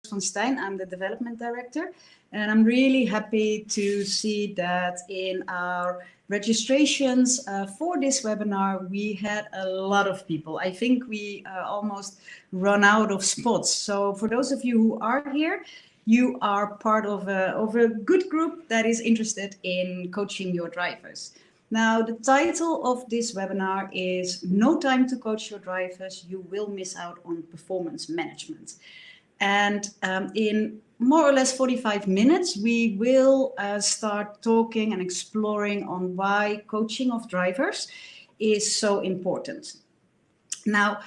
from Steijn. I'm the development director, and I'm really happy to see that in our registrations for this webinar, we had a lot of people. I think we almost run out of spots. So for those of you who are here, you are part of a good group that is interested in coaching your drivers. Now, the title of this webinar is No Time to Coach Your Drivers, You Will Miss Out on Performance Management. And in more or less 45 minutes, we will start talking and exploring on why coaching of drivers is so important. Now,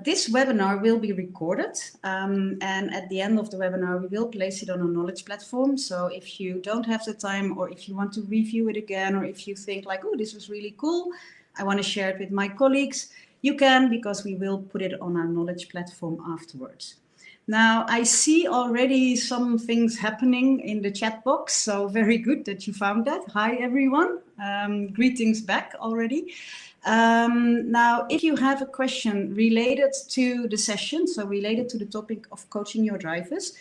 this webinar will be recorded, and at the end of the webinar, we will place it on a knowledge platform. So if you don't have the time, or if you want to review it again, or if you think like, oh, this was really cool, I want to share it with my colleagues, you can, because we will put it on our knowledge platform afterwards. Now, I see already some things happening in the chat box, so very good that you found that. Hi, everyone. Greetings back already. Now, if you have a question related to the session, so related to the topic of coaching your drivers,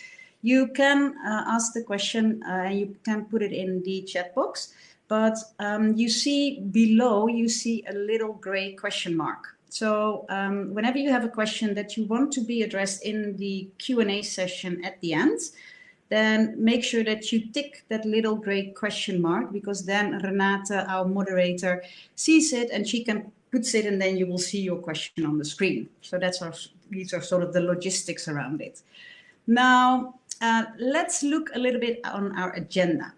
you can ask the question and you can put it in the chat box. But you see below, you see a little gray question mark. So whenever you have a question that you want to be addressed in the Q&A session at the end, then make sure that you tick that little gray question mark, because then Renate, our moderator, sees it and she can put it, and then you will see your question on the screen. So these are sort of the logistics around it. Now, let's look a little bit on our agenda.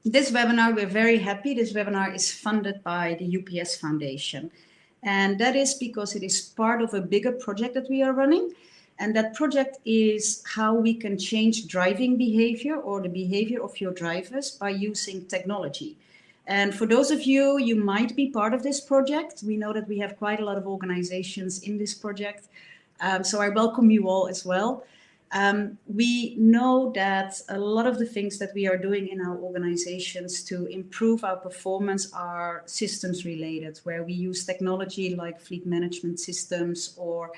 This webinar, we're very happy. This webinar is funded by the UPS Foundation. And that is because it is part of a bigger project that we are running. And that project is how we can change driving behavior, or the behavior of your drivers, by using technology. And for those of you, you might be part of this project. We know that we have quite a lot of organizations in this project. So I welcome you all as well. We know that a lot of the things that we are doing in our organizations to improve our performance are systems related, where we use technology like fleet management systems or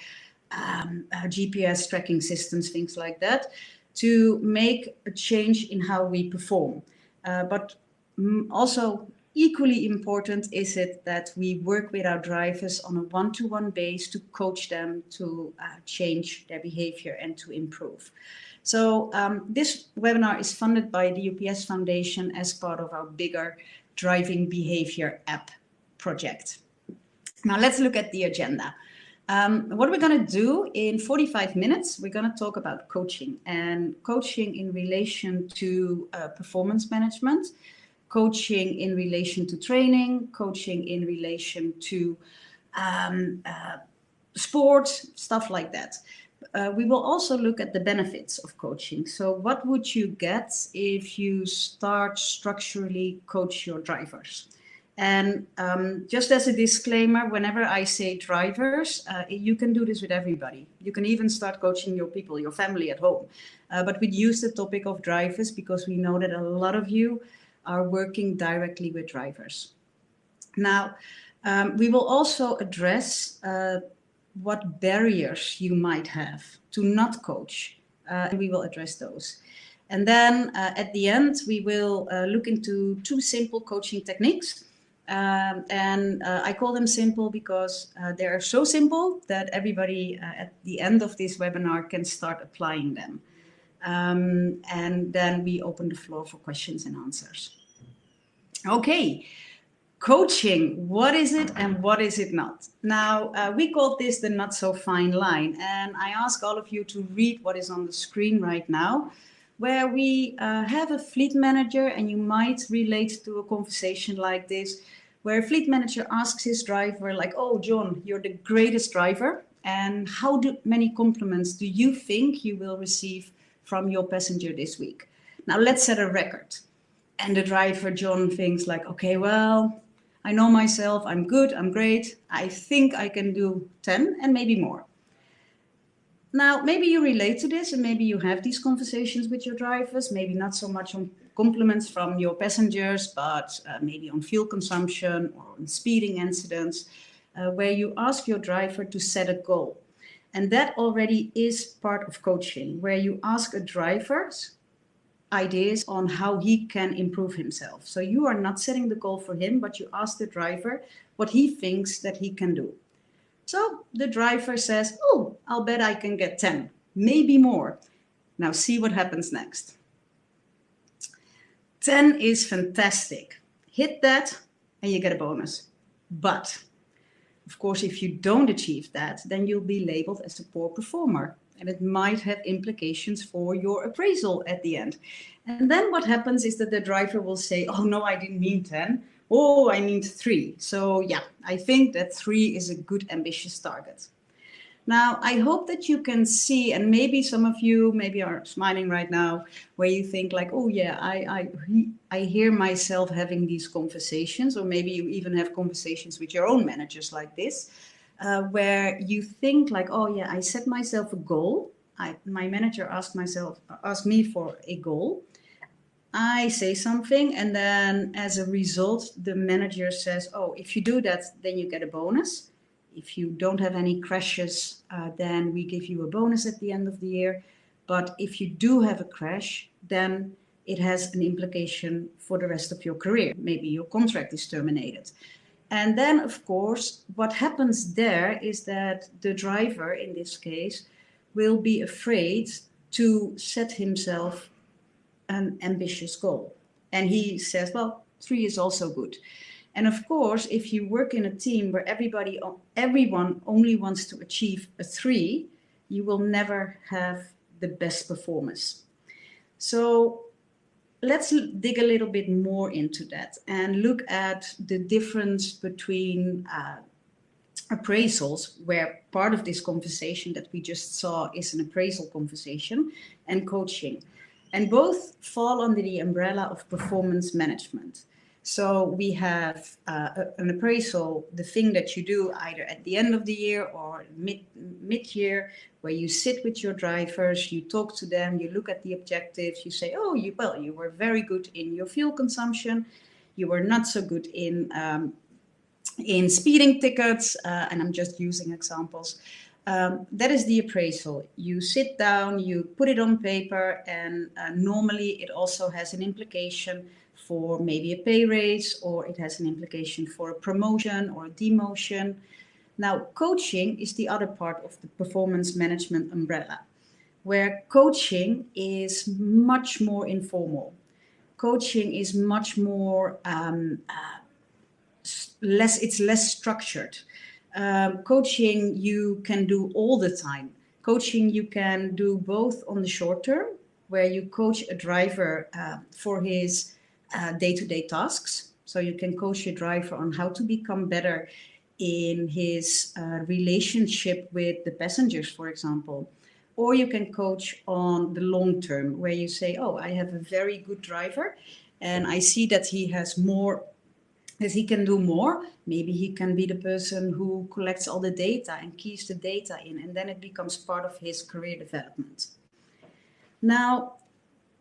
GPS tracking systems, things like that, to make a change in how we perform. But also equally important is it that we work with our drivers on a one-to-one base to coach them to change their behavior and to improve. So this webinar is funded by the UPS Foundation as part of our bigger driving behavior app project. Now let's look at the agenda. What we're going to do in 45 minutes, we're going to talk about coaching, and coaching in relation to performance management, coaching in relation to training, coaching in relation to sports, stuff like that. We will also look at the benefits of coaching. So what would you get if you start structurally coach your drivers? And just as a disclaimer, whenever I say drivers, you can do this with everybody. You can even start coaching your people, your family at home. But we use the topic of drivers because we know that a lot of you are working directly with drivers. Now, we will also address what barriers you might have to not coach. And we will address those. And then at the end, we will look into 2 simple coaching techniques. I call them simple because they are so simple that everybody at the end of this webinar can start applying them. And then we open the floor for questions and answers. Okay, coaching, what is it and what is it not? Now, we called this the not so fine line, and I ask all of you to read what is on the screen right now, where we have a fleet manager, and you might relate to a conversation like this, where a fleet manager asks his driver like, oh, John, you're the greatest driver, and how many compliments do you think you will receive from your passenger this week? Now let's set a record. And the driver, John, thinks like, okay, well, I know myself, I'm good, I'm great. I think I can do 10 and maybe more. Now, maybe you relate to this and maybe you have these conversations with your drivers, maybe not so much on compliments from your passengers, but maybe on fuel consumption or on speeding incidents, where you ask your driver to set a goal. And that already is part of coaching, where you ask a driver's ideas on how he can improve himself. So you are not setting the goal for him, but you ask the driver what he thinks that he can do. So the driver says, oh, I'll bet I can get 10, maybe more. Now see what happens next. 10 is fantastic. Hit that and you get a bonus. But of course, if you don't achieve that, then you'll be labeled as a poor performer. And it might have implications for your appraisal at the end. And then what happens is that the driver will say, oh no, I didn't mean 10. Oh, I mean 3. So yeah, I think that 3 is a good ambitious target. Now, I hope that you can see, and maybe some of you maybe are smiling right now, where you think like, oh yeah, I hear myself having these conversations, or maybe you even have conversations with your own managers like this, where you think like, oh yeah, I set myself a goal. My manager asked me for a goal. I say something, and then as a result, the manager says, oh, if you do that, then you get a bonus. If you don't have any crashes, then we give you a bonus at the end of the year. But if you do have a crash, then it has an implication for the rest of your career. Maybe your contract is terminated. And then, of course, what happens there is that the driver, in this case, will be afraid to set himself an ambitious goal. And he says, well, 3 is also good. And of course, if you work in a team where everyone only wants to achieve a 3, you will never have the best performance. So let's dig a little bit more into that and look at the difference between appraisals, where part of this conversation that we just saw is an appraisal conversation, and coaching. And both fall under the umbrella of performance management. So we have an appraisal, the thing that you do either at the end of the year or mid-year, where you sit with your drivers, you talk to them, you look at the objectives, you say, oh, you were very good in your fuel consumption, you were not so good in speeding tickets, and I'm just using examples. That is the appraisal. You sit down, you put it on paper, and normally it also has an implication for maybe a pay raise, or it has an implication for a promotion or a demotion. Now, coaching is the other part of the performance management umbrella, where coaching is much more informal. Coaching is much more less structured. Coaching you can do all the time. Coaching you can do both on the short term, where you coach a driver for his day-to-day tasks. So you can coach your driver on how to become better in his relationship with the passengers, for example. Or you can coach on the long term, where you say, oh, I have a very good driver and I see that he has more, that he can do more. Maybe he can be the person who collects all the data and keys the data in, and then it becomes part of his career development. Now,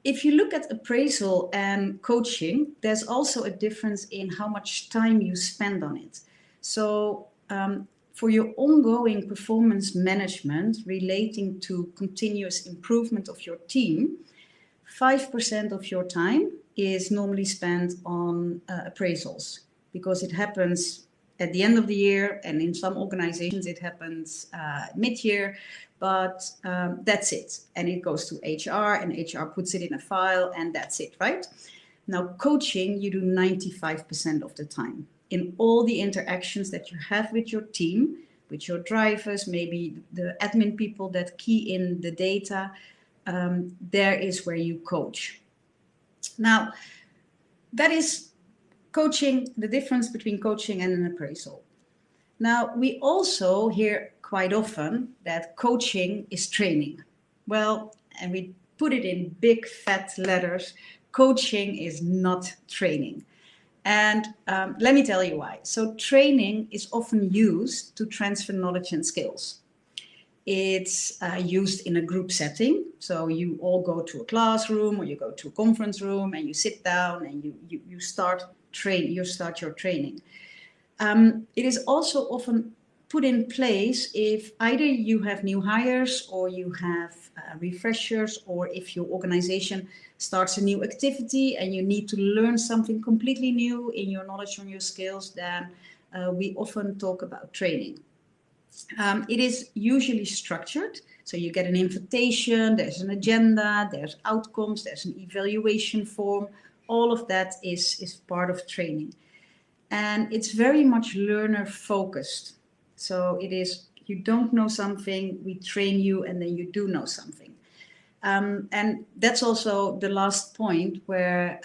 if you look at appraisal and coaching, there's also a difference in how much time you spend on it. So for your ongoing performance management relating to continuous improvement of your team, 5% of your time is normally spent on appraisals, because it happens at the end of the year, and in some organizations it happens mid-year, but that's it. And it goes to HR, and HR puts it in a file, and that's it, right? Now, coaching, you do 95% of the time. In all the interactions that you have with your team, with your drivers, maybe the admin people that key in the data, there is where you coach. Now, that is coaching, the difference between coaching and an appraisal. Now, we also hear quite often that coaching is training. Well, and we put it in big fat letters, coaching is not training. And let me tell you why. So training is often used to transfer knowledge and skills. It's used in a group setting. So you all go to a classroom or you go to a conference room and you sit down and you start your training. It is also often put in place if either you have new hires or you have refreshers, or if your organization starts a new activity and you need to learn something completely new in your knowledge or your skills, then we often talk about training. It is usually structured. So you get an invitation, there's an agenda, there's outcomes, there's an evaluation form. All of that is part of training. And it's very much learner focused. So it is, you don't know something, we train you, and then you do know something. And that's also the last point where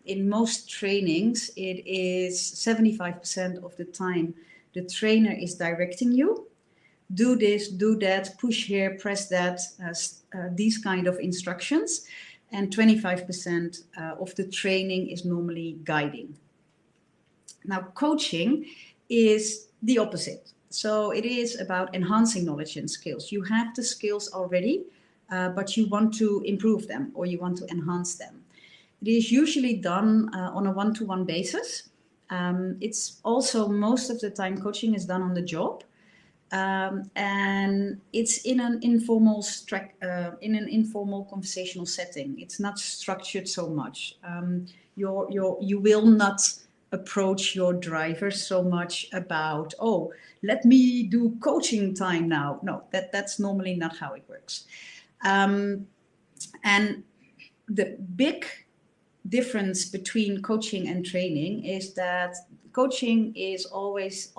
in most trainings, it is 75% of the time the trainer is directing you. Do this, do that, push here, press that, these kind of instructions. And 25% of the training is normally guiding. Now, coaching is the opposite. So it is about enhancing knowledge and skills. You have the skills already, but you want to improve them or you want to enhance them. It is usually done on a one-to-one basis. It's also most of the time coaching is done on the job. And it's in an informal conversational setting. It's not structured so much. You will not approach your driver so much about, oh, let me do coaching time now. No, that's normally not how it works. And the big difference between coaching and training is that coaching is always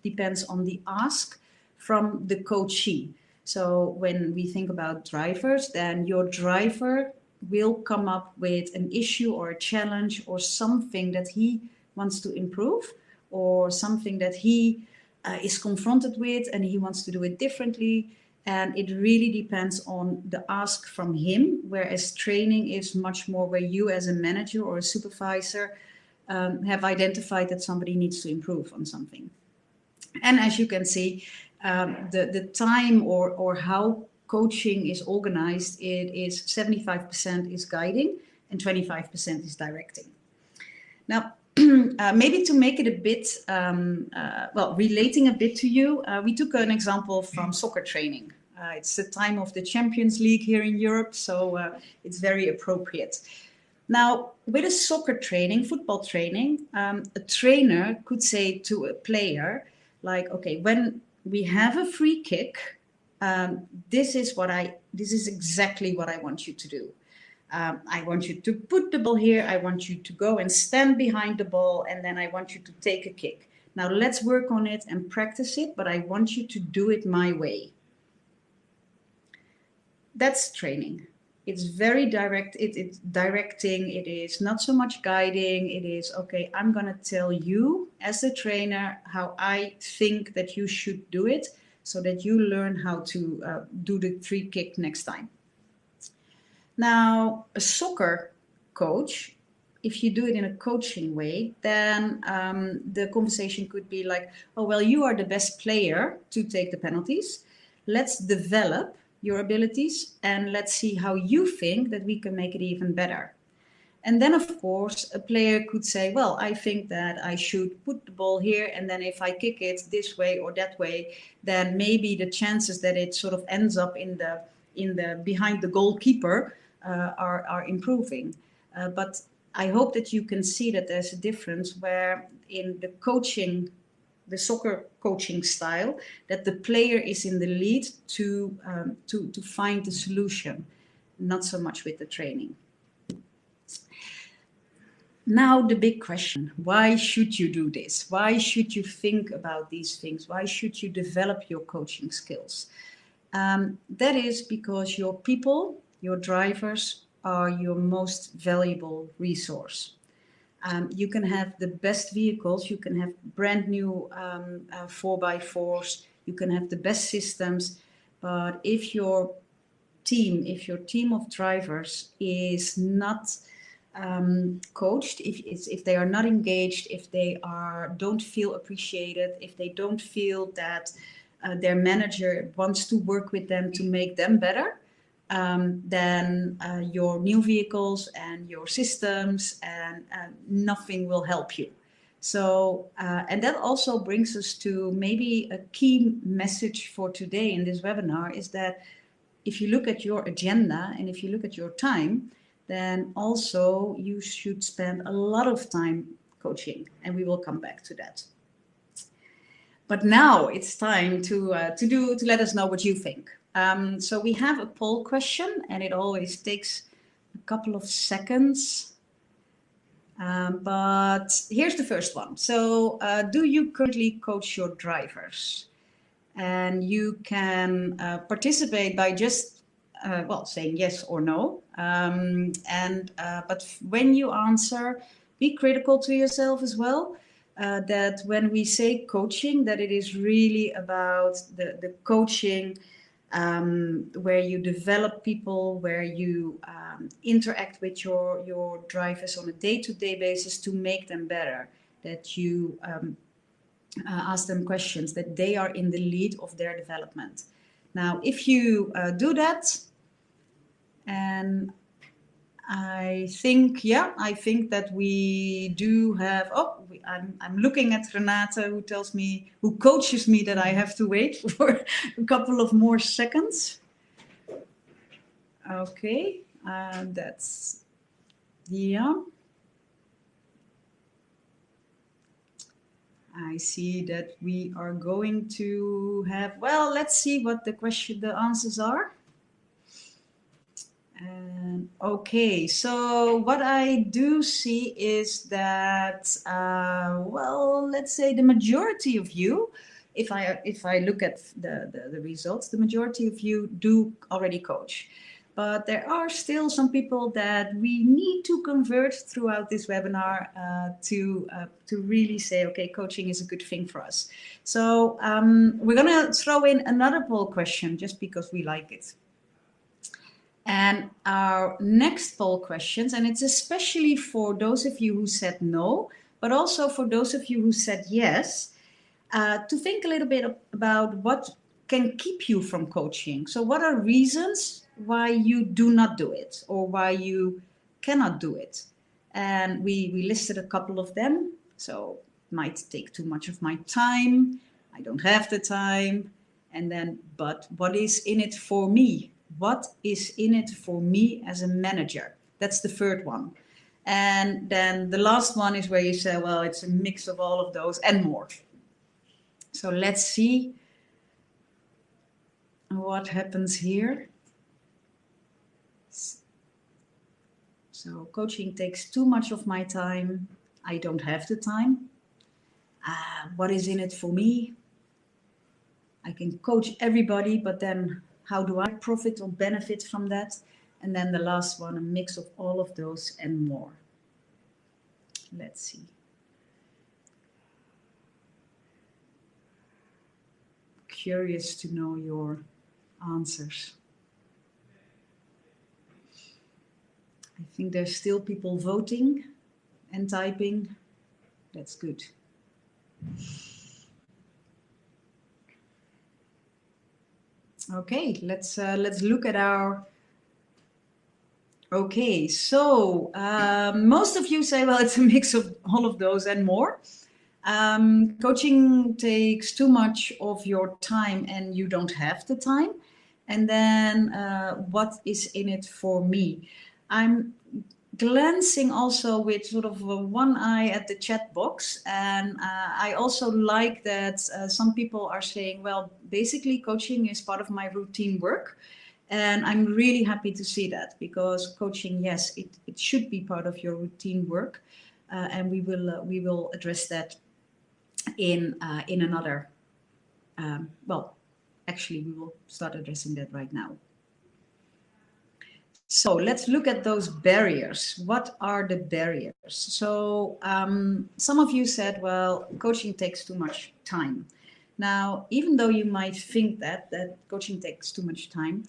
depends on the ask from the coachee. So when we think about drivers, then your driver will come up with an issue or a challenge or something that he wants to improve, or something that he is confronted with and he wants to do it differently. And it really depends on the ask from him, whereas training is much more where you as a manager or a supervisor have identified that somebody needs to improve on something. And as you can see, the time or how coaching is organized, it is 75% is guiding and 25% is directing. Now, maybe to make it a bit, relating a bit to you, we took an example from soccer training. It's the time of the Champions League here in Europe, so it's very appropriate. Now, with a soccer training, football training, a trainer could say to a player, like, okay, when we have a free kick, this is exactly what I want you to do. I want you to put the ball here. I want you to go and stand behind the ball, and then I want you to take a kick. Now let's work on it and practice it, but I want you to do it my way. That's training. It's very direct. It's directing. It is not so much guiding. It is, okay, I'm going to tell you as a trainer how I think that you should do it so that you learn how to do the free kick next time. Now, a soccer coach, if you do it in a coaching way, then the conversation could be like, oh, well, you are the best player to take the penalties. Let's develop your abilities and let's see how you think that we can make it even better. And then, of course, a player could say, well, I think that I should put the ball here, and then if I kick it this way or that way, then maybe the chances that it sort of ends up in the behind the goalkeeper are improving. But I hope that you can see that there's a difference where in the coaching, the soccer coaching style, that the player is in the lead to find the solution, not so much with the training. Now the big question, why should you do this? Why should you think about these things? Why should you develop your coaching skills? That is because your people, your drivers, are your most valuable resource. You can have the best vehicles, you can have brand new 4x4s, you can have the best systems, but if your team of drivers is not coached, if they are not engaged, if they don't feel appreciated, if they don't feel that their manager wants to work with them to make them better, then your new vehicles and your systems and nothing will help you. So, and that also brings us to maybe a key message for today in this webinar is that if you look at your agenda and if you look at your time, then also you should spend a lot of time coaching, and we will come back to that. But now it's time to let us know what you think. So we have a poll question, and it always takes a couple of seconds. But here's the first one. So do you currently coach your drivers? And you can participate by just saying yes or no. But when you answer, be critical to yourself as well. That when we say coaching, that it is really about the coaching where you develop people, where you interact with your drivers on a day-to-day basis to make them better, that you ask them questions, that they are in the lead of their development. Now, if you do that, and I think that we do have, I'm looking at Renate who coaches me that I have to wait for a couple of more seconds. Okay, that's, yeah. I see that we are going to have, well, let's see what the answers are. Okay, so what I do see is that, well, let's say the majority of you, if I look at the results, the majority of you do already coach. But there are still some people that we need to convert throughout this webinar to really say, okay, coaching is a good thing for us. So we're going to throw in another poll question just because we like it. And our next poll questions, and it's especially for those of you who said no, but also for those of you who said yes, to think a little bit about what can keep you from coaching. So what are reasons why you do not do it or why you cannot do it? And we listed a couple of them. So it might take too much of my time. I don't have the time. And then, but what is in it for me? What is in it for me as a manager? That's the third one. And then the last one is where you say, well, it's a mix of all of those and more. So let's see what happens here. So coaching takes too much of my time. I don't have the time. What is in it for me? I can coach everybody, but then how do I profit or benefit from that? And then the last one, a mix of all of those and more. Let's see. Curious to know your answers. I think there's still people voting and typing. That's good. Okay, let's look at our. Okay, so most of you say, well, it's a mix of all of those and more. Coaching takes too much of your time and you don't have the time. And then what is in it for me? I'm glancing also with sort of one eye at the chat box, and I also like that some people are saying, well, basically coaching is part of my routine work, and I'm really happy to see that, because coaching, yes, it should be part of your routine work, and we will address that in another well, actually we will start addressing that right now. So let's look at those barriers. What are the barriers? So some of you said, well, coaching takes too much time. Now, even though you might think that coaching takes too much time,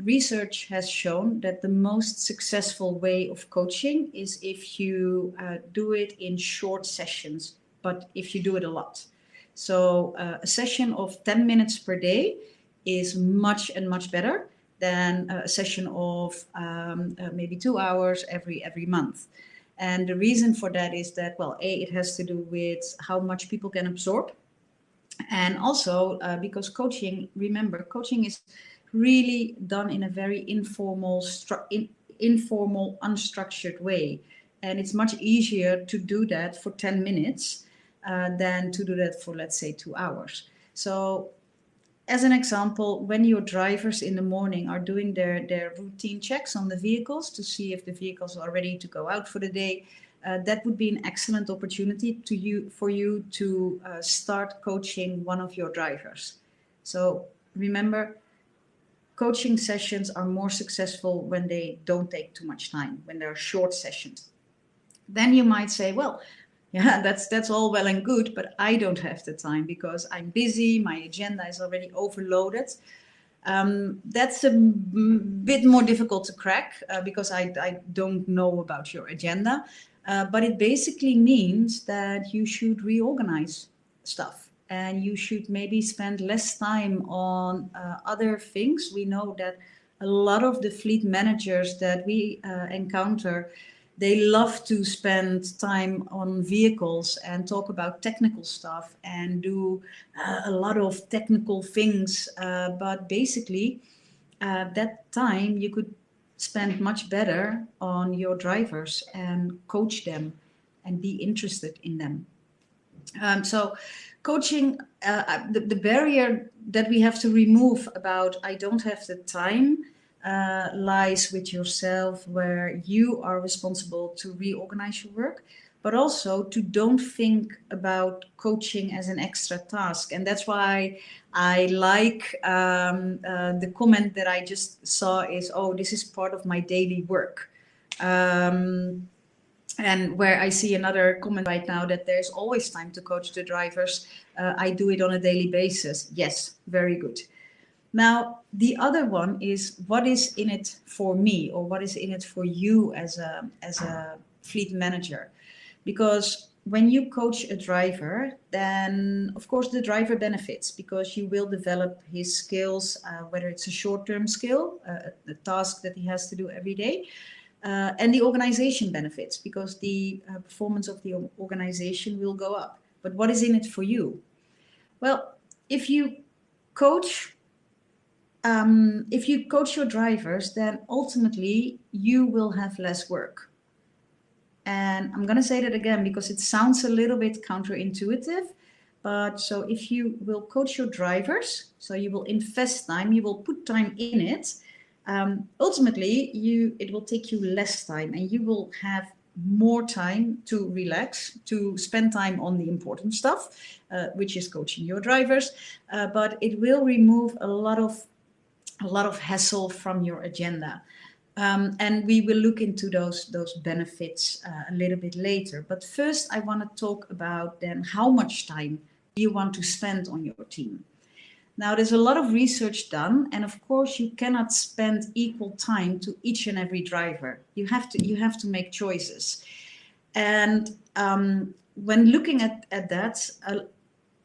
research has shown that the most successful way of coaching is if you do it in short sessions, but if you do it a lot. So a session of 10 minutes per day is much better than a session of maybe 2 hours every month. And the reason for that is that, well, it has to do with how much people can absorb. And also because coaching, remember, coaching is really done in a very informal, unstructured way. And it's much easier to do that for 10 minutes than to do that for, let's say, 2 hours. So as an example, when your drivers in the morning are doing their routine checks on the vehicles to see if the vehicles are ready to go out for the day, that would be an excellent opportunity for you to start coaching one of your drivers. So remember, coaching sessions are more successful when they don't take too much time, when they're short sessions. Then you might say, well, yeah, that's all well and good, but I don't have the time because I'm busy. My agenda is already overloaded. That's a bit more difficult to crack because I don't know about your agenda. But it basically means that you should reorganize stuff and you should maybe spend less time on other things. We know that a lot of the fleet managers that we encounter, they love to spend time on vehicles and talk about technical stuff and do a lot of technical things. But basically, that time you could spend much better on your drivers and coach them and be interested in them. So coaching, the barrier that we have to remove about I don't have the time lies with yourself, where you are responsible to reorganize your work, but also to don't think about coaching as an extra task. And that's why I like the comment that I just saw is, oh, this is part of my daily work. And where I see another comment right now that there's always time to coach the drivers. I do it on a daily basis. Yes, very good. Now, the other one is what is in it for me, or what is in it for you as a fleet manager? Because when you coach a driver, then of course the driver benefits because you will develop his skills, whether it's a short-term skill, a task that he has to do every day, and the organization benefits because the performance of the organization will go up. But what is in it for you? Well, if you coach your drivers, then ultimately you will have less work. And I'm going to say that again because it sounds a little bit counterintuitive. But so if you will coach your drivers, so you will invest time, you will put time in it, ultimately it will take you less time and you will have more time to relax, to spend time on the important stuff, which is coaching your drivers. But it will remove a lot of hassle from your agenda. And we will look into those benefits a little bit later. But first, I want to talk about then how much time you want to spend on your team. Now, there's a lot of research done, and of course, you cannot spend equal time to each and every driver. You have to make choices. And when looking at that,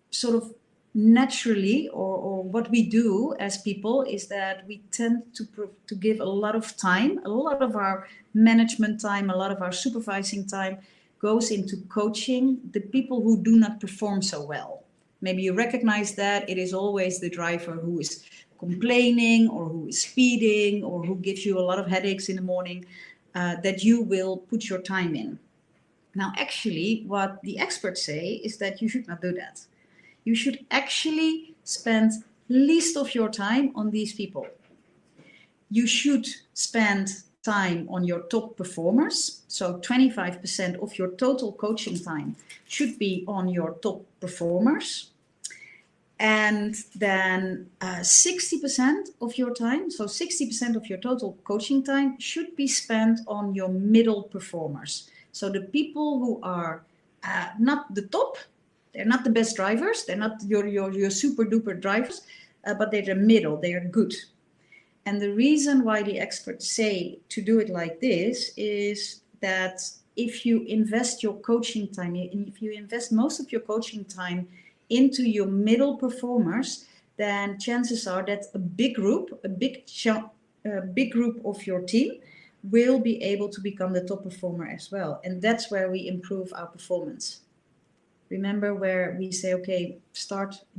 sort of naturally, or what we do as people is that we tend to give a lot of time, a lot of our management time, a lot of our supervising time goes into coaching the people who do not perform so well. Maybe you recognize that it is always the driver who is complaining or who is speeding or who gives you a lot of headaches in the morning that you will put your time in. Now, actually, what the experts say is that you should not do that. You should actually spend least of your time on these people. You should spend time on your top performers. So 25% of your total coaching time should be on your top performers. And then 60% of your time, so 60% of your total coaching time should be spent on your middle performers. So the people who are not the top, they're not the best drivers, they're not your super duper drivers, but they're the middle, they are good. And the reason why the experts say to do it like this is that if you invest your coaching time, if you invest most of your coaching time into your middle performers, then chances are that a big group of your team will be able to become the top performer as well. And that's where we improve our performance. Remember where we say, okay,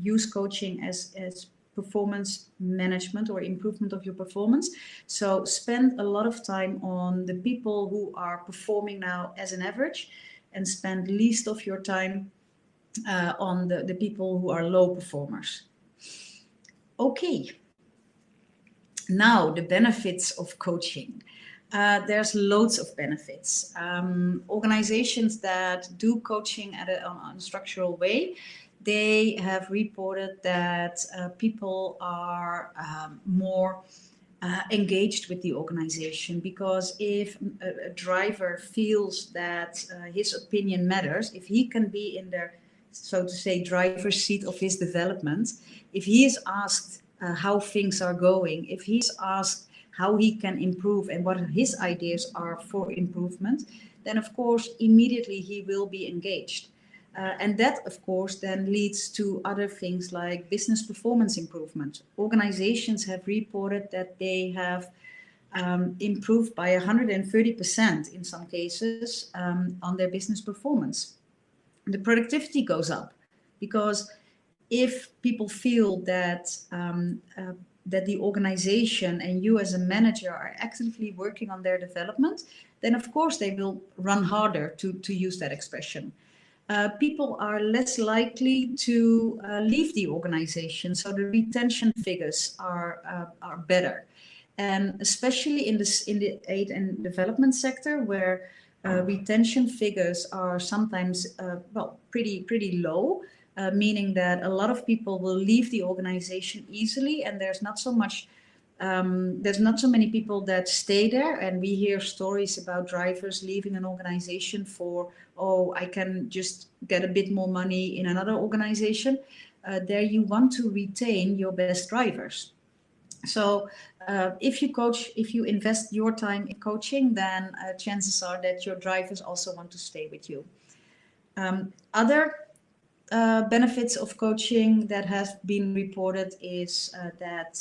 use coaching as performance management or improvement of your performance. So spend a lot of time on the people who are performing now as an average, and spend least of your time on the people who are low performers. Okay. Now, the benefits of coaching. There's loads of benefits. Organizations that do coaching on a structural way, they have reported that people are more engaged with the organization, because if a driver feels that his opinion matters, if he can be in the, so to say, driver's seat of his development, if he is asked how things are going, if he's asked how he can improve and what his ideas are for improvement, then of course immediately he will be engaged. And that, of course, then leads to other things like business performance improvement. Organizations have reported that they have improved by 130% in some cases on their business performance. The productivity goes up, because if people feel that that the organization and you as a manager are actively working on their development, then of course they will run harder, to use that expression. People are less likely to leave the organization, so the retention figures are better, and especially in the aid and development sector, where retention figures are sometimes pretty low, meaning that a lot of people will leave the organization easily, and there's not so many people that stay there. And we hear stories about drivers leaving an organization for, oh, I can just get a bit more money in another organization. There you want to retain your best drivers. So if you invest your time in coaching, then chances are that your drivers also want to stay with you. Other benefits of coaching that has been reported is that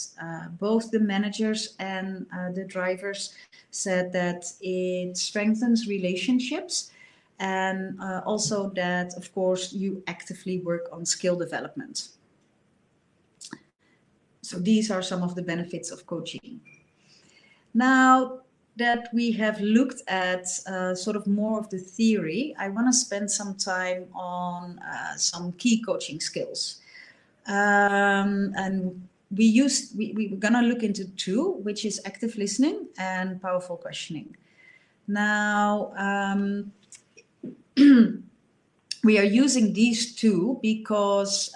both the managers and the drivers said that it strengthens relationships, and also that, of course, you actively work on skill development. So these are some of the benefits of coaching. Now that we have looked at sort of more of the theory, I want to spend some time on some key coaching skills. And we're going to look into two, which is active listening and powerful questioning. Now, we are using these two because,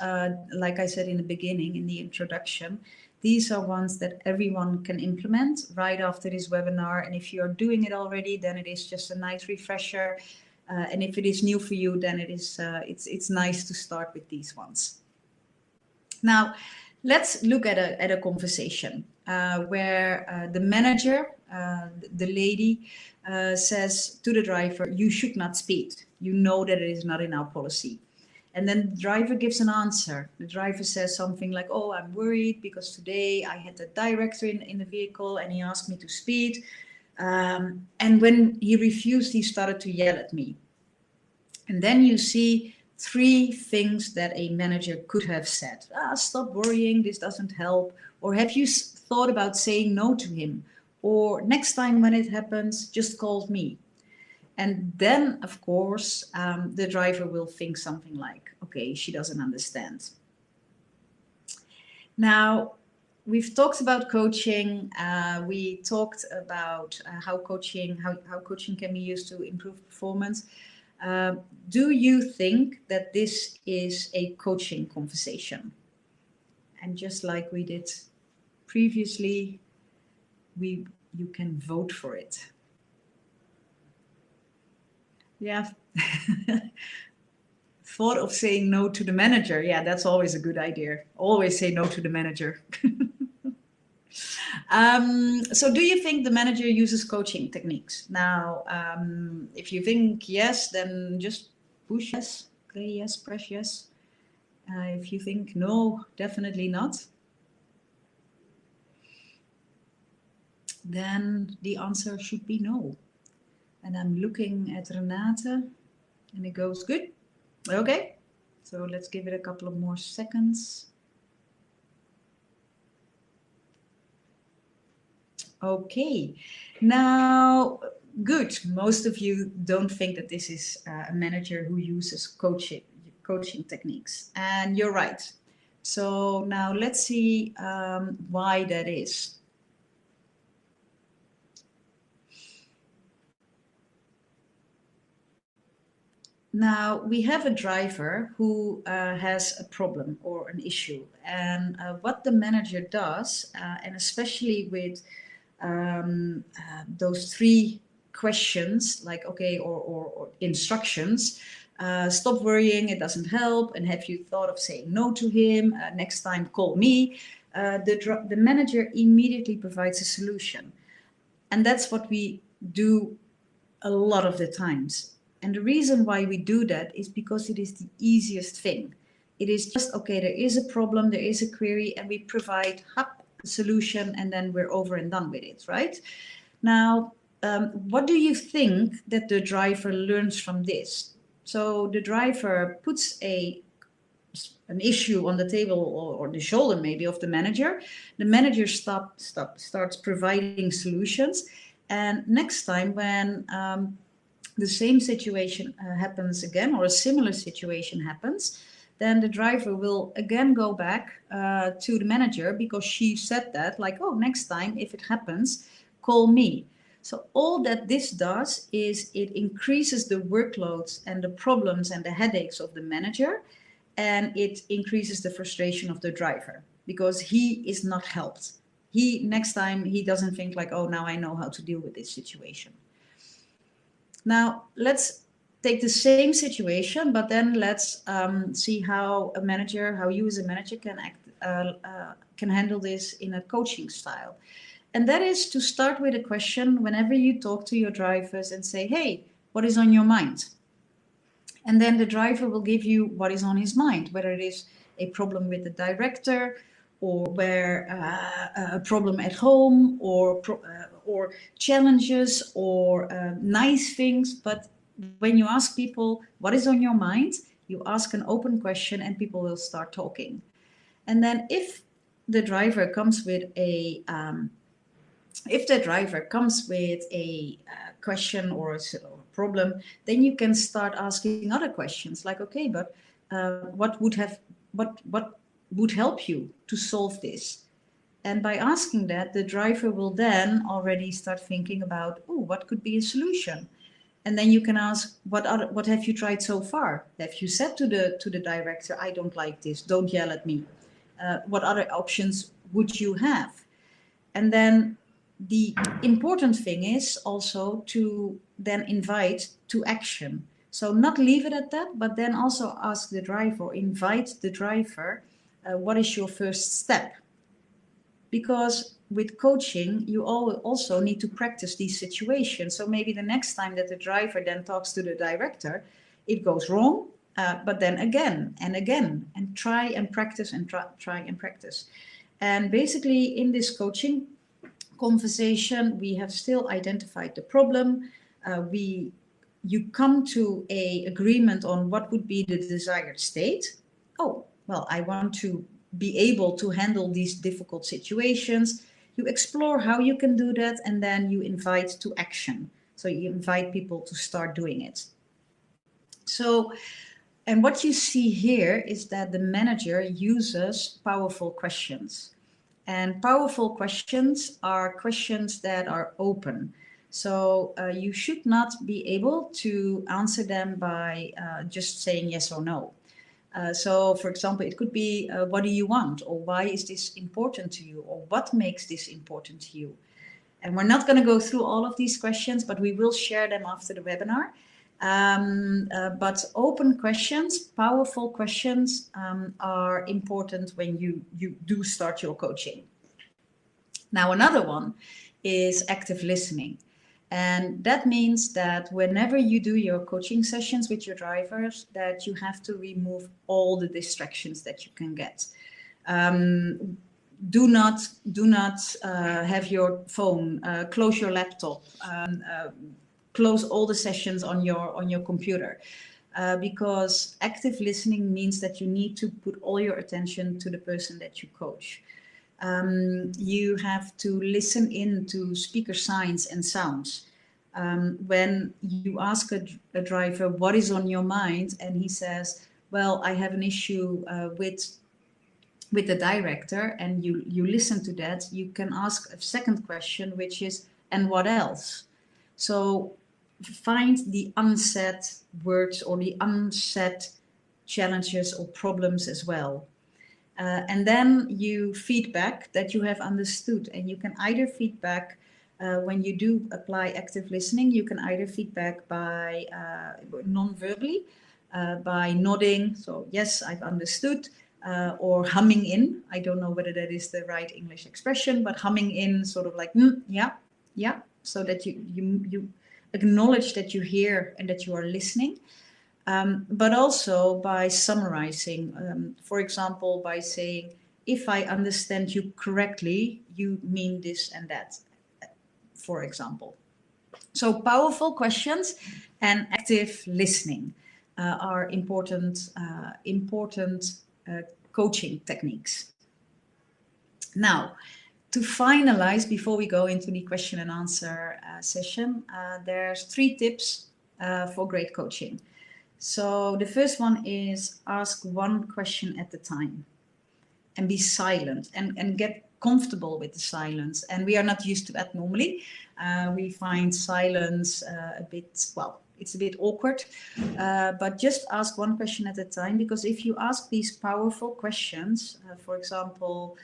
like I said in the beginning, in the introduction, these are ones that everyone can implement right after this webinar. And if you are doing it already, then it is just a nice refresher. And if it is new for you, then it's nice to start with these ones. Now, let's look at a conversation where the manager, the lady, says to the driver, "You should not speed. You know that it is not in our policy." And then the driver gives an answer. The driver says something like, "Oh, I'm worried because today I had the director in the vehicle and he asked me to speed. And when he refused, he started to yell at me." And then you see three things that a manager could have said. "Stop worrying, this doesn't help." Or, "Have you thought about saying no to him?" Or, "Next time when it happens, just call me." And then, of course, the driver will think something like, "Okay, she doesn't understand." Now, we've talked about coaching. We talked about how coaching can be used to improve performance. Do you think that this is a coaching conversation? And just like we did previously, you can vote for it. Yeah. Thought of saying no to the manager. Yeah, that's always a good idea. Always say no to the manager. So do you think the manager uses coaching techniques? Now, if you think yes, then just push yes, say yes, press yes. If you think no, definitely not. then the answer should be no. And I'm looking at Renate and it goes good. Okay, so let's give it a couple of more seconds. Okay, now good. Most of you don't think that this is a manager who uses coaching techniques, and you're right. So now let's see why that is. Now we have a driver who has a problem or an issue, and what the manager does, and especially with those 3 questions, like okay, or instructions. Stop worrying, it doesn't help, and have you thought of saying no to him? Next time, call me. The manager immediately provides a solution, and that's what we do a lot of the times. And the reason why we do that is because it is the easiest thing. It is just, okay, there is a problem, there is a query, and we provide a solution, and then we're over and done with it, right? Now, what do you think that the driver learns from this? So the driver puts an issue on the table or the shoulder maybe of the manager. The manager starts providing solutions. And next time when the same situation happens again, or a similar situation happens, then the driver will again go back to the manager, because she said that, like, oh, next time if it happens, call me. So all that this does is it increases the workloads and the problems and the headaches of the manager, and it increases the frustration of the driver, because he is not helped. Next time he doesn't think like, oh, now I know how to deal with this situation. Now let's take the same situation, but then let's see how you as a manager can handle this in a coaching style. And that is to start with a question whenever you talk to your drivers and say, hey, what is on your mind? And then the driver will give you what is on his mind, whether it is a problem with the director, or a problem at home, or challenges, or nice things. But when you ask people what is on your mind, you ask an open question and people will start talking. And then if the driver comes with a question or a problem, then you can start asking other questions like, okay, but what would help you to solve this? And by asking that, the driver will then already start thinking about, oh, what could be a solution? And then you can ask, what have you tried so far? Have you said to the director, I don't like this, don't yell at me? What other options would you have? And then the important thing is also to then invite to action. So not leave it at that, but then also ask the driver, or invite the driver, what is your first step? Because with coaching, you also need to practice these situations. So maybe the next time that the driver then talks to the director, it goes wrong, but then again and again, and try and practice and try and practice. And basically in this coaching conversation, we have still identified the problem. You come to an agreement on what would be the desired state. Oh, well, I want to be able to handle these difficult situations. You explore how you can do that, and then you invite to action. So you invite people to start doing it. So, and what you see here is that the manager uses powerful questions. And powerful questions are questions that are open. So you should not be able to answer them by just saying yes or no. So, for example, it could be, what do you want? Or why is this important to you? Or what makes this important to you? And we're not going to go through all of these questions, but we will share them after the webinar. But open questions, powerful questions are important when you do start your coaching. Now, another one is active listening. And that means that whenever you do your coaching sessions with your drivers, that you have to remove all the distractions that you can get. do not have your phone, close your laptop, close all the sessions on your computer, because active listening means that you need to put all your attention to the person that you coach. You have to listen in to speaker signs and sounds. When you ask a driver what is on your mind, and he says, well, I have an issue with the director, and you listen to that, you can ask a second question, which is, and what else? So find the unsaid words or the unsaid challenges or problems as well. And then you feedback that you have understood, and you can either feedback when you do apply active listening, you can either feedback by non-verbally, by nodding, so yes, I've understood, or humming in. I don't know whether that is the right English expression, but humming in, sort of like, yeah, so that you acknowledge that you hear and that you are listening. But also by summarizing, for example, by saying, if I understand you correctly, you mean this and that, for example. So powerful questions and active listening are important coaching techniques. Now, to finalize, before we go into the question and answer session, there's 3 tips for great coaching. So the first one is ask one question at a time and be silent and get comfortable with the silence. And we are not used to that normally. We find silence a bit, well, it's a bit awkward, but just ask one question at a time, because if you ask these powerful questions, for example,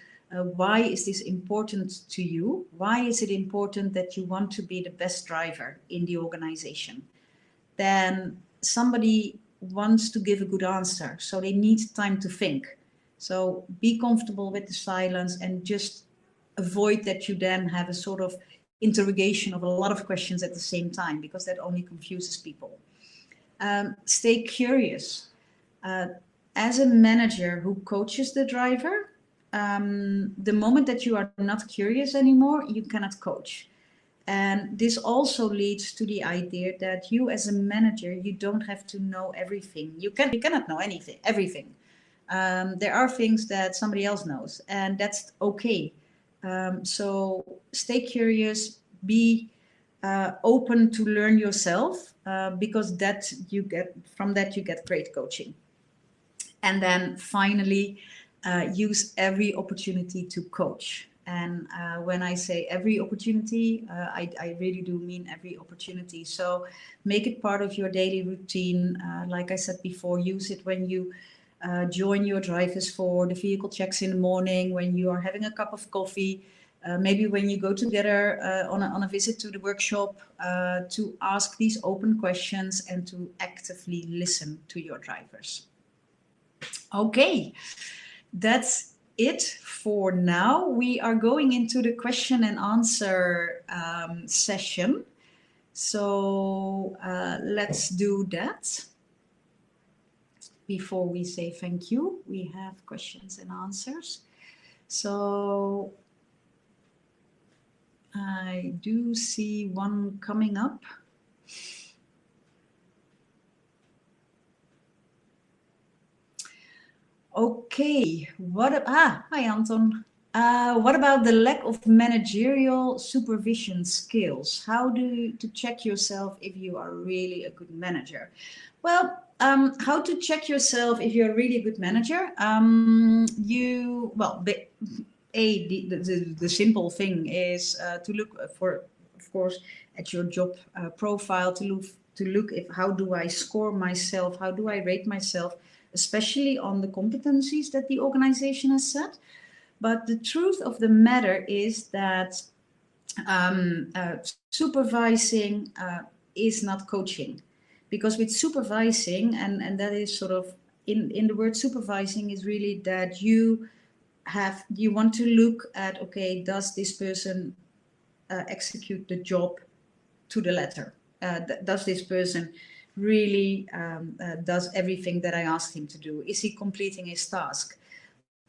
why is this important to you? Why is it important that you want to be the best driver in the organization? Then somebody wants to give a good answer, so they need time to think. So be comfortable with the silence and just avoid that you then have a sort of interrogation of a lot of questions at the same time, because that only confuses people. Stay curious. As a manager who coaches the driver, the moment that you are not curious anymore, you cannot coach. And this also leads to the idea that you as a manager, you don't have to know everything. You cannot know everything. There are things that somebody else knows, and that's okay. So stay curious, be open to learn yourself, because you get great coaching. And then finally, use every opportunity to coach. And when I say every opportunity, I really do mean every opportunity. So make it part of your daily routine. Like I said before, use it when you join your drivers for the vehicle checks in the morning, when you are having a cup of coffee, maybe when you go together on a visit to the workshop, to ask these open questions and to actively listen to your drivers. Okay, that's it for now. We are going into the question and answer session. So let's do that. Before we say thank you, we have questions and answers. So I do see one coming up. Okay, hi Anton. What about the lack of managerial supervision skills? How to check yourself if you are really a good manager? Well, how to check yourself if you're a really good manager? The simple thing is to look for, of course, at your job profile, to look if how do I score myself, how do I rate myself, especially on the competencies that the organization has set. But the truth of the matter is that supervising is not coaching, because with supervising, and that is sort of in the word supervising is really that you want to look at, okay, does this person execute the job to the letter? Does this person really does everything that I asked him to do? Is he completing his task?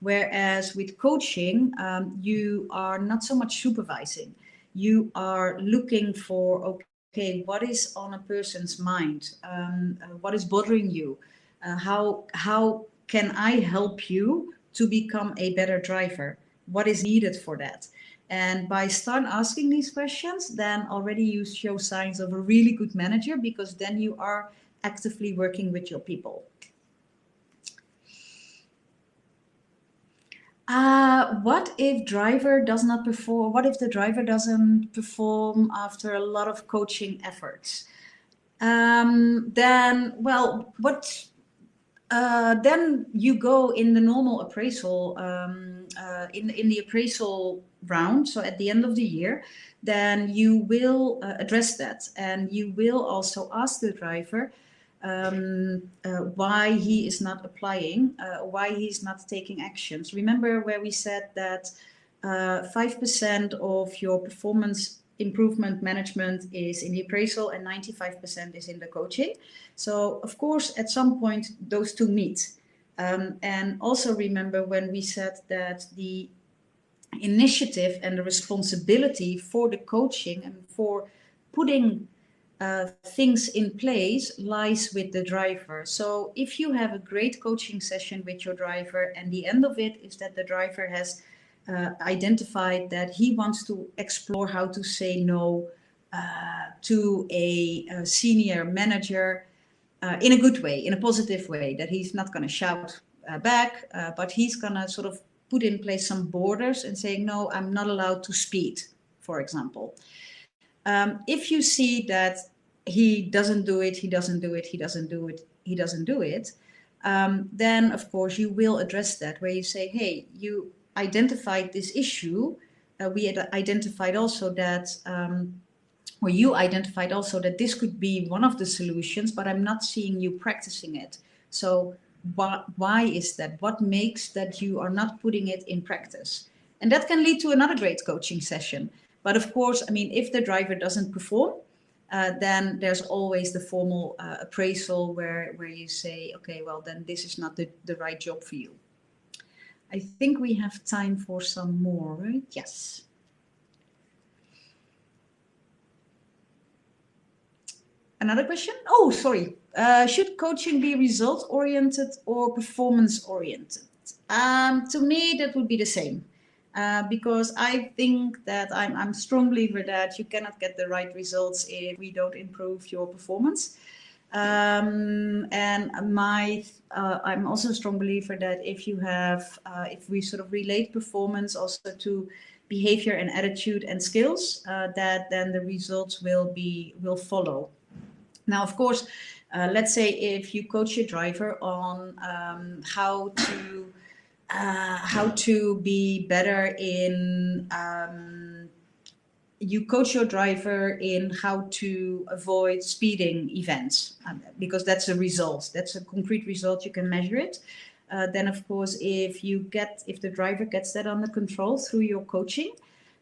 Whereas with coaching, you are not so much supervising. You are looking for, okay, what is on a person's mind? What is bothering you? How can I help you to become a better driver? What is needed for that? And by start asking these questions, then already you show signs of a really good manager, because then you are actively working with your people. What if driver does not perform? What if the driver doesn't perform after a lot of coaching efforts? Then, well, then you go in the normal appraisal, in the appraisal round. So at the end of the year, then you will address that, and you will also ask the driver why he is not applying, why he's not taking actions. Remember where we said that 5% of your performance improvement management is in the appraisal and 95% is in the coaching. So of course, at some point, those two meet. And also remember when we said that the initiative and the responsibility for the coaching and for putting things in place lies with the driver. So if you have a great coaching session with your driver, and the end of it is that the driver has identified that he wants to explore how to say no to a senior manager in a good way, in a positive way, that he's not going to shout back, but he's going to sort of put in place some borders and saying, no, I'm not allowed to speed, for example. If you see that he doesn't do it, then of course you will address that, where you say, hey, you identified this issue. We had identified also that, or you identified also that this could be one of the solutions, but I'm not seeing you practicing it. So why is that? What makes that you are not putting it in practice? And that can lead to another great coaching session. But of course, I mean, if the driver doesn't perform, then there's always the formal appraisal where you say, okay, well, then this is not the right job for you. I think we have time for some more, right? Yes. Another question? Oh, sorry. Should coaching be result-oriented or performance-oriented? To me, that would be the same. Because I think that I'm a strong believer that you cannot get the right results if we don't improve your performance. And I'm also a strong believer that if we sort of relate performance also to behavior and attitude and skills, that then the results will follow. Now, of course, let's say if you coach your driver on how to be better in, you coach your driver in how to avoid speeding events, because that's a result, that's a concrete result, you can measure it. Then of course, if the driver gets that under control through your coaching,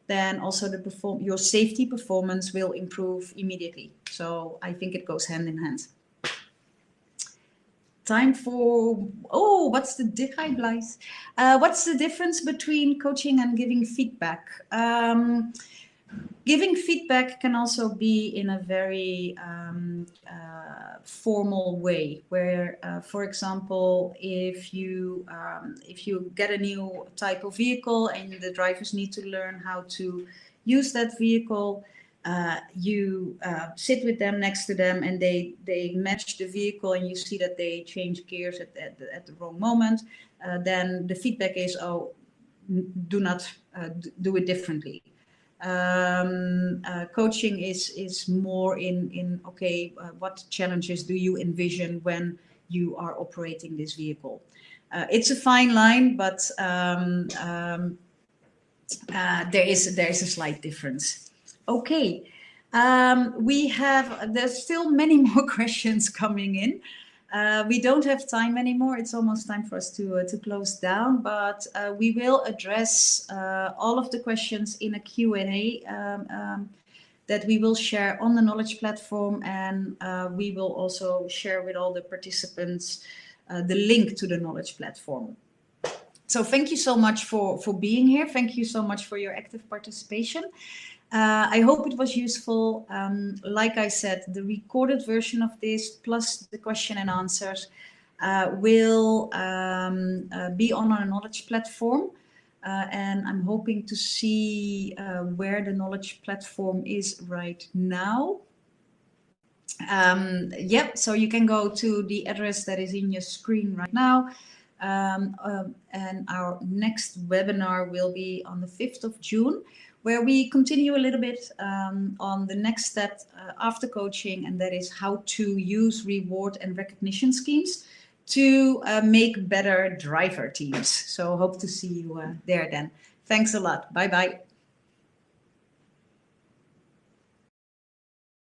then also your safety performance will improve immediately. So I think it goes hand in hand. Time for, what's the difference between coaching and giving feedback? Giving feedback can also be in a very formal way, where, for example, if you get a new type of vehicle and the drivers need to learn how to use that vehicle, you sit with them, next to them, and they match the vehicle, and you see that they change gears at the wrong moment. Then the feedback is, do not do it differently. Coaching is more in okay, what challenges do you envision when you are operating this vehicle? It's a fine line, but there is a slight difference. Okay, there's still many more questions coming in. We don't have time anymore. It's almost time for us to close down, but we will address all of the questions in a Q&A that we will share on the knowledge platform, and we will also share with all the participants the link to the knowledge platform. So thank you so much for being here. Thank you so much for your active participation. I hope it was useful. Like I said, the recorded version of this plus the question and answers will be on our knowledge platform. And I'm hoping to see where the knowledge platform is right now. Yep, so you can go to the address that is in your screen right now. And our next webinar will be on the 5th of June, where we continue a little bit on the next step after coaching, and that is how to use reward and recognition schemes to make better driver teams. So hope to see you there then. Thanks a lot. Bye-bye.